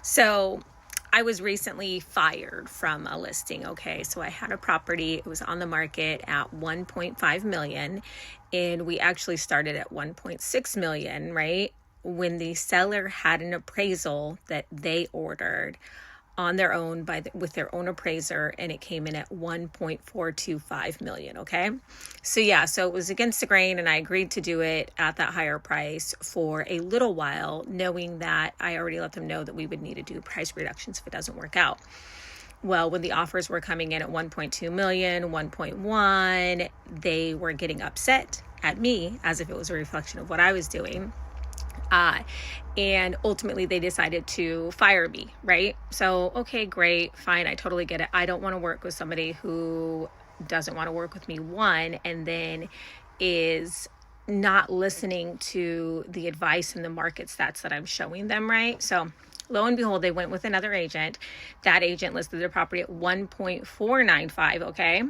So I was recently fired from a listing. Okay. So I had a property. It was on the market at 1.5 million and we actually started at 1.6 million, right? When the seller had an appraisal that they ordered on their own with their own appraiser, and it came in at 1.425 million. Okay. So it was against the grain, and I agreed to do it at that higher price for a little while, knowing that I already let them know that we would need to do price reductions if it doesn't work out. Well, when the offers were coming in at 1.2 million, 1.1, they were getting upset at me as if it was a reflection of what I was doing. And ultimately they decided to fire me, right? So, okay, great, fine. I totally get it. I don't want to work with somebody who doesn't want to work with me, one, and then is not listening to the advice and the market stats that I'm showing them, right? So lo and behold, they went with another agent. That agent listed their property at 1.495, okay?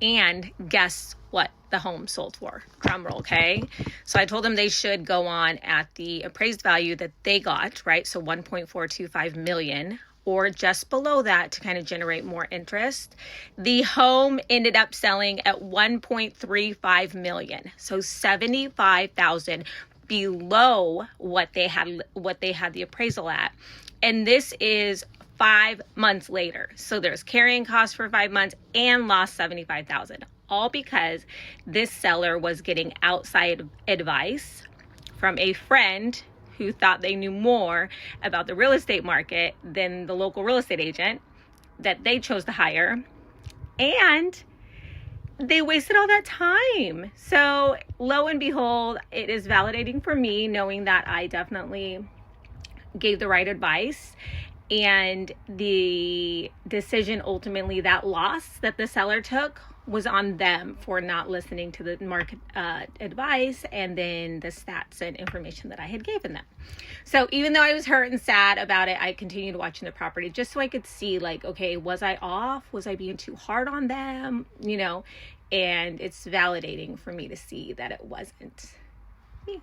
And guess what the home sold for? Drum roll, okay? So I told them they should go on at the appraised value that they got, right? So 1.425 million, or just below that to kind of generate more interest. The home ended up selling at 1.35 million. So 75,000 below what they had the appraisal at. And this is 5 months later. So there's carrying costs for 5 months and lost 75,000, all because this seller was getting outside advice from a friend who thought they knew more about the real estate market than the local real estate agent that they chose to hire. And they wasted all that time. So lo and behold, it is validating for me knowing that I definitely gave the right advice. And the decision, ultimately, that loss that the seller took was on them for not listening to the market advice and then the stats and information that I had given them. So even though I was hurt and sad about it, I continued watching the property just so I could see, like, okay, was I off? Was I being too hard on them? And it's validating for me to see that it wasn't me.